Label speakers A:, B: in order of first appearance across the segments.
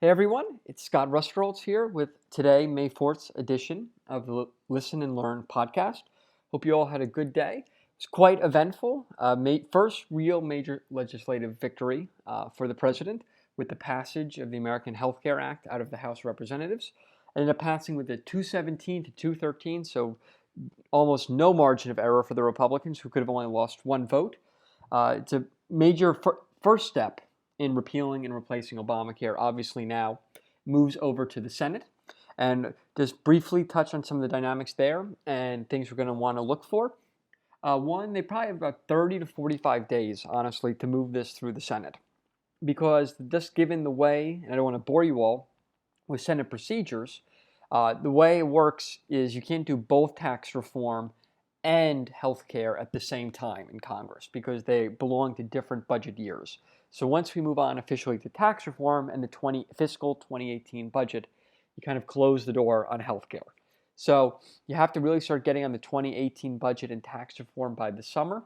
A: Hey everyone, it's Scott Rustrolz here with today, May 4th edition of the Listen and Learn podcast. Hope you all had a good day. It's quite eventful. First real major legislative victory for the president with the passage of the American Health Care Act out of the House of Representatives. Ended up passing with a 217 to 213, so almost no margin of error for the Republicans, who could have only lost one vote. It's a major first step in repealing and replacing Obamacare. Obviously now moves over to the Senate. And just briefly touch on some of the dynamics there and things we're going to want to look for. One, they probably have about 30 to 45 days, honestly, to move this through the Senate. Because just given the way, and I don't want to bore you all with Senate procedures, the way it works is you can't do both tax reform and health care at the same time in Congress because they belong to different budget years. So once we move on officially to tax reform and the fiscal 2018 budget, you kind of close the door on health care. So you have to really start getting on the 2018 budget and tax reform by the summer.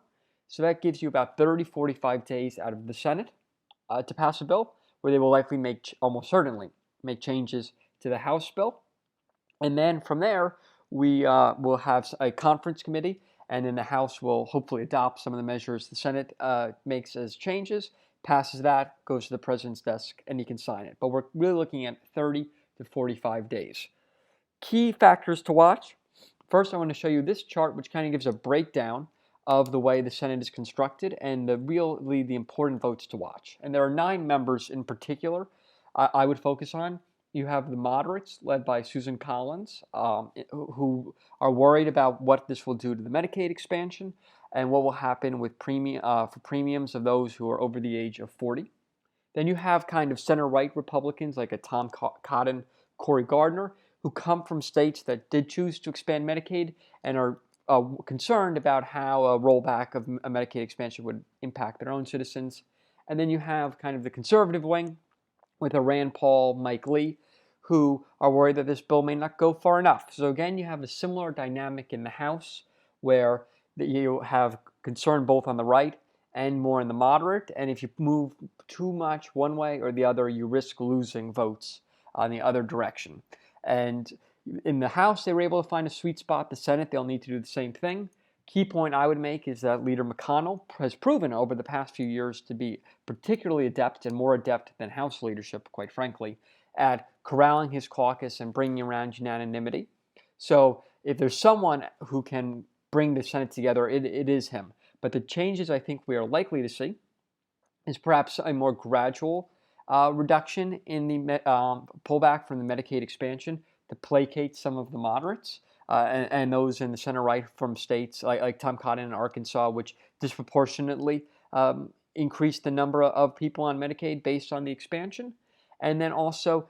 A: So that gives you about 30, 45 days out of the Senate to pass a bill where they will likely almost certainly make changes to the House bill. And then from there, we will have a conference committee, and then the House will hopefully adopt some of the measures the Senate makes as changes, passes that, goes to the president's desk, and he can sign it. But we're really looking at 30 to 45 days. Key factors to watch. First, I want to show you this chart, which kind of gives a breakdown of the way the Senate is constructed and the important votes to watch. And there are 9 members in particular I would focus on. You have the moderates led by Susan Collins, who are worried about what this will do to the Medicaid expansion and what will happen with premiums of those who are over the age of 40. Then you have kind of center-right Republicans like a Tom Cotton, Cory Gardner, who come from states that did choose to expand Medicaid and are concerned about how a rollback of a Medicaid expansion would impact their own citizens. And then you have kind of the conservative wing with a Rand Paul, Mike Lee, who are worried that this bill may not go far enough. So again, you have a similar dynamic in the House where you have concern both on the right and more in the moderate. And if you move too much one way or the other, you risk losing votes on the other direction. And in the House, they were able to find a sweet spot. The Senate, they'll need to do the same thing. Key point I would make is that Leader McConnell has proven over the past few years to be particularly adept and more adept than House leadership, quite frankly, at corralling his caucus and bringing around unanimity. So if there's someone who can bring the Senate together, it is him. But the changes I think we are likely to see is perhaps a more gradual reduction in the pullback from the Medicaid expansion to placate some of the moderates. And those in the center-right from states like Tom Cotton in Arkansas, which disproportionately increased the number of people on Medicaid based on the expansion. And then also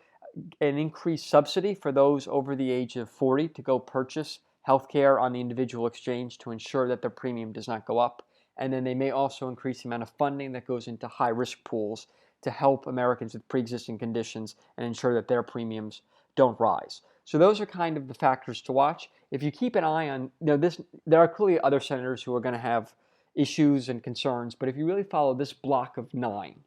A: an increased subsidy for those over the age of 40 to go purchase health care on the individual exchange to ensure that their premium does not go up. And then they may also increase the amount of funding that goes into high-risk pools to help Americans with pre-existing conditions and ensure that their premiums don't rise. So those are kind of the factors to watch. If you keep an eye on, there are clearly other senators who are going to have issues and concerns, but if you really follow this block of 9,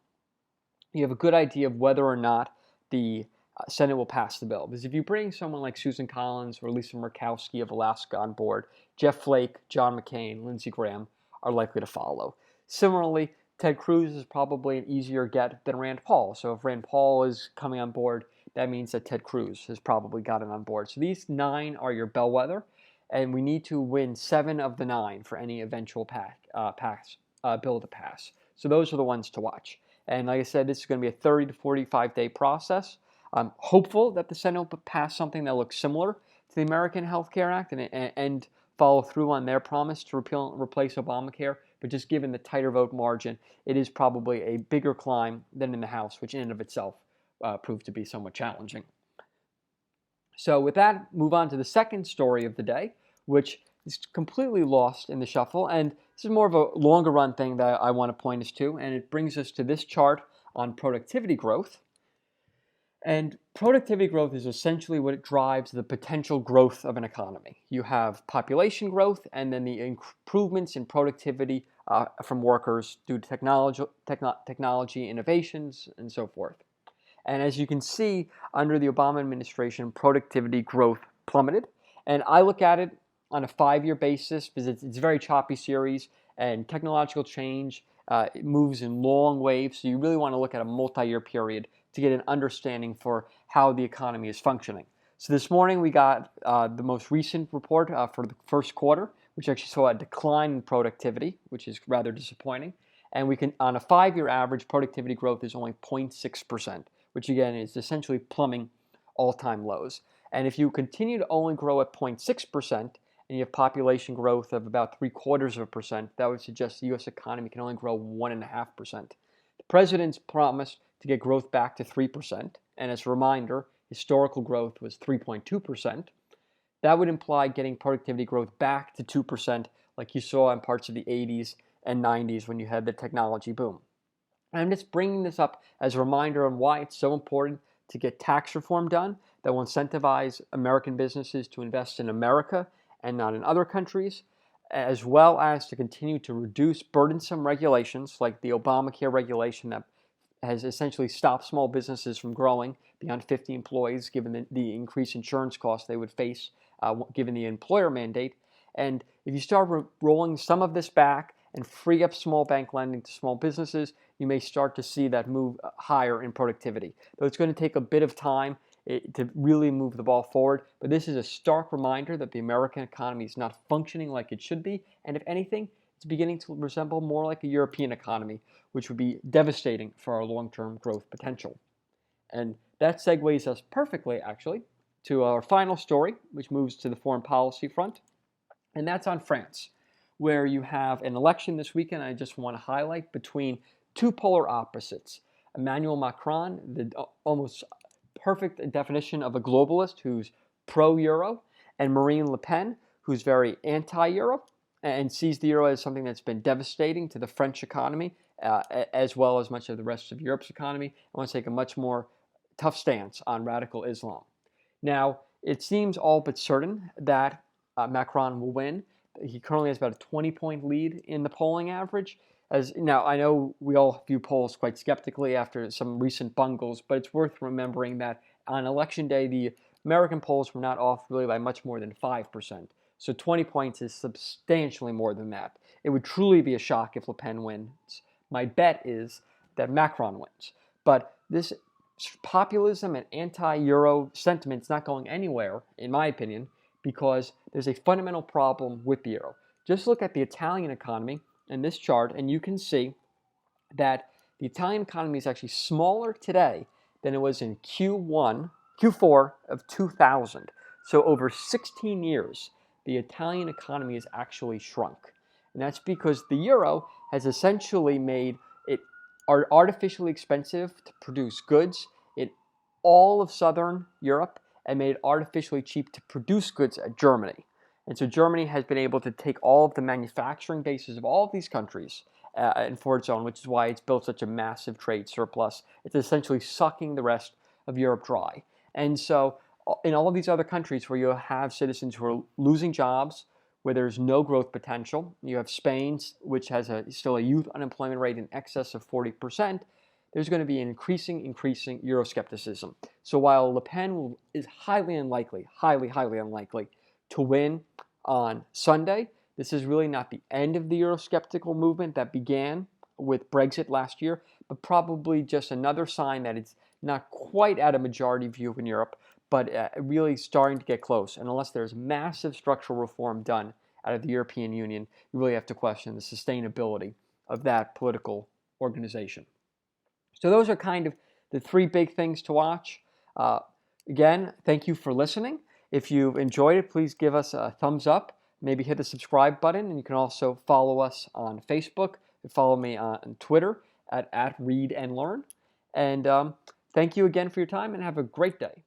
A: you have a good idea of whether or not the Senate will pass the bill. Because if you bring someone like Susan Collins or Lisa Murkowski of Alaska on board, Jeff Flake, John McCain, Lindsey Graham are likely to follow. Similarly, Ted Cruz is probably an easier get than Rand Paul. So if Rand Paul is coming on board, that means that Ted Cruz has probably gotten on board. So these 9 are your bellwether, and we need to win 7 of the 9 for any eventual bill to pass. So those are the ones to watch. And like I said, this is going to be a 30 to 45 day process. I'm hopeful that the Senate will pass something that looks similar to the American Health Care Act and follow through on their promise to repeal and replace Obamacare. But just given the tighter vote margin, it is probably a bigger climb than in the House, which in and of itself proved to be somewhat challenging. So with that, move on to the second story of the day, which is completely lost in the shuffle. And this is more of a longer run thing that I want to point us to. And it brings us to this chart on productivity growth. And productivity growth is essentially what drives the potential growth of an economy. You have population growth and then the improvements in productivity from workers due to technology innovations, and so forth. And as you can see, under the Obama administration, productivity growth plummeted. And I look at it on a 5-year basis because it's a very choppy series, and technological change it moves in long waves. So you really want to look at a multi-year period to get an understanding for how the economy is functioning. So this morning we got the most recent report for the first quarter, which actually saw a decline in productivity, which is rather disappointing. And we can, on a 5-year average, productivity growth is only 0.6%, which again is essentially plumbing all-time lows. And if you continue to only grow at 0.6% and you have population growth of about 0.75%, that would suggest the U.S. economy can only grow 1.5%. The president's promised to get growth back to 3%, and as a reminder, historical growth was 3.2%. That would imply getting productivity growth back to 2%, like you saw in parts of the 80s and 90s when you had the technology boom. And I'm just bringing this up as a reminder on why it's so important to get tax reform done that will incentivize American businesses to invest in America and not in other countries, as well as to continue to reduce burdensome regulations like the Obamacare regulation that has essentially stopped small businesses from growing beyond 50 employees given the increased insurance costs they would face given the employer mandate. And if you start rolling some of this back and free up small bank lending to small businesses, you may start to see that move higher in productivity. Though it's going to take a bit of time to really move the ball forward, but this is a stark reminder that the American economy is not functioning like it should be, and if anything, it's beginning to resemble more like a European economy, which would be devastating for our long-term growth potential. And that segues us perfectly, actually, to our final story, which moves to the foreign policy front, and that's on France, where you have an election this weekend. I just want to highlight between two polar opposites. Emmanuel Macron, the almost perfect definition of a globalist who's pro-Euro, and Marine Le Pen, who's very anti-Euro and sees the Euro as something that's been devastating to the French economy, as well as much of the rest of Europe's economy. I want to take a much more tough stance on radical Islam. Now, it seems all but certain that Macron will win. He currently has about a 20-point lead in the polling average. Now, I know we all view polls quite skeptically after some recent bungles, but it's worth remembering that on election day, the American polls were not off really by much more than 5%. So 20 points is substantially more than that. It would truly be a shock if Le Pen wins. My bet is that Macron wins. But this populism and anti-Euro sentiment is not going anywhere, in my opinion, because there's a fundamental problem with the Euro. Just look at the Italian economy in this chart, and you can see that the Italian economy is actually smaller today than it was in Q4 of 2000. So over 16 years, the Italian economy has actually shrunk. And that's because the euro has essentially made it artificially expensive to produce goods in all of Southern Europe and made it artificially cheap to produce goods at Germany. And so Germany has been able to take all of the manufacturing bases of all of these countries and for its own, which is why it's built such a massive trade surplus. It's essentially sucking the rest of Europe dry. And so in all of these other countries where you have citizens who are losing jobs, where there's no growth potential, you have Spain, which has still a youth unemployment rate in excess of 40%, there's going to be an increasing euro-skepticism. So while Le Pen is highly unlikely to win on Sunday, this is really not the end of the Eurosceptical movement that began with Brexit last year, but probably just another sign that it's not quite at a majority view in Europe, but really starting to get close. And unless there's massive structural reform done out of the European Union, you really have to question the sustainability of that political organization. So those are kind of the three big things to watch. Again, thank you for listening. If you've enjoyed it, please give us a thumbs up. Maybe hit the subscribe button, and you can also follow us on Facebook. Follow me on Twitter at Read and Learn. And thank you again for your time, and have a great day.